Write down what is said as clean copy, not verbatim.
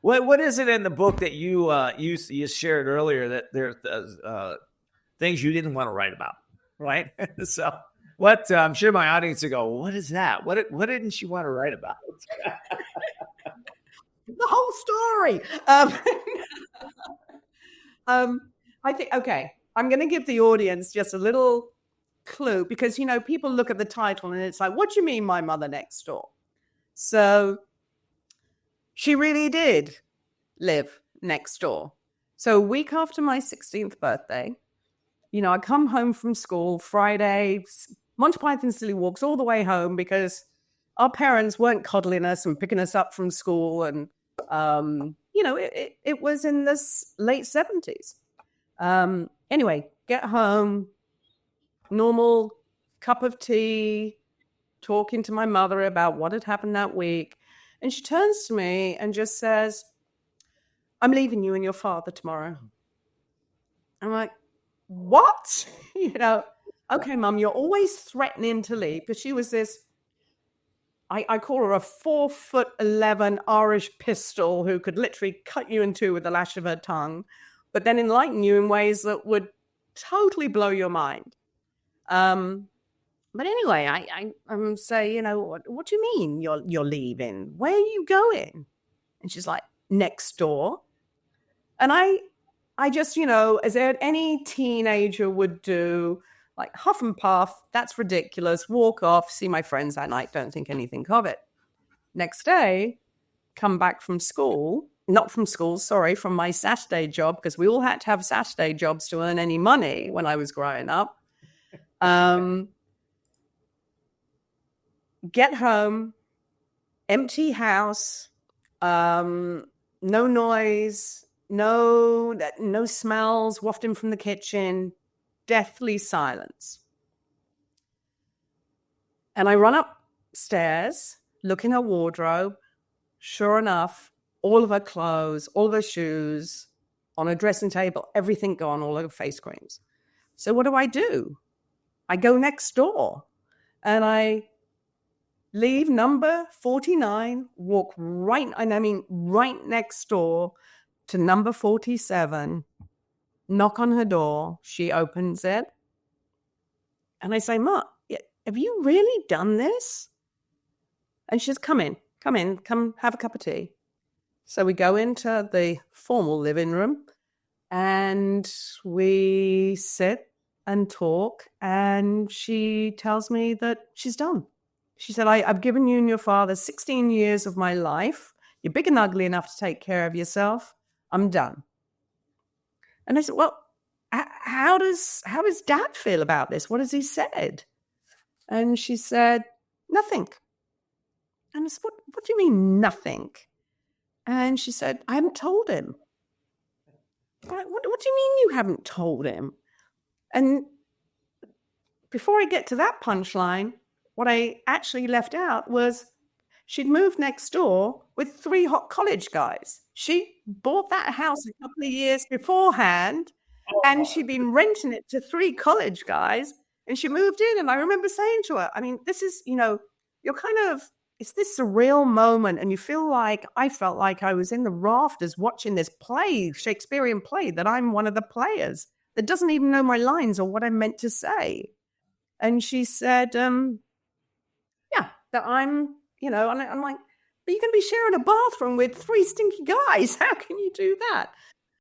What is it in the book that you shared earlier that there's things you didn't want to write about, right? So what? I'm sure my audience will go, what is that? What didn't you want to write about? The whole story. I think, okay, I'm going to give the audience just a little clue because, people look at the title and it's like, what do you mean my mother next door? So she really did live next door. So a week after my 16th birthday, I come home from school Friday, Monty Python Silly Walks all the way home because our parents weren't coddling us and picking us up from school. And, it was in the late 70s. Anyway, get home, normal cup of tea, talking to my mother about what had happened that week. And she turns to me and just says, I'm leaving you and your father tomorrow. I'm like, what? Okay, Mum, you're always threatening to leave, because she was this, I call her a 4'11" Irish pistol who could literally cut you in two with the lash of her tongue, but then enlighten you in ways that would totally blow your mind. But anyway, I'm say, what do you mean you're leaving? Where are you going? And she's like, next door. And I just, as any teenager would do, like huff and puff, that's ridiculous, walk off, see my friends that night, don't think anything of it. Next day, come back from school, from my Saturday job, because we all had to have Saturday jobs to earn any money when I was growing up. Get home, empty house, no noise, no smells wafting from the kitchen, deathly silence. And I run upstairs, look in her wardrobe. Sure enough, all of her clothes, all of her shoes on a dressing table, everything gone, all her face creams. So what do? I go next door and I leave number 49, walk right next door to number 47, knock on her door. She opens it. And I say, Ma, have you really done this? And she's, come in, come have a cup of tea. So we go into the formal living room and we sit and talk. And she tells me that she's done. She said, I've given you and your father 16 years of my life. You're big and ugly enough to take care of yourself. I'm done. And I said, well, how does Dad feel about this? What has he said? And she said, nothing. And I said, what do you mean nothing? And she said, I haven't told him. What do you mean you haven't told him? And before I get to that punchline, what I actually left out was she'd moved next door with 3 hot college guys. She bought that house a couple of years beforehand, and she'd been renting it to 3 college guys, and she moved in. And I remember saying to her, I mean, this is, you're kind of, it's this surreal moment, and you feel like, I felt like I was in the rafters watching this play, Shakespearean play, that I'm one of the players that doesn't even know my lines or what I meant to say. And she said, yeah, that I'm, and I'm like, but you're going to be sharing a bathroom with 3 stinky guys. How can you do that?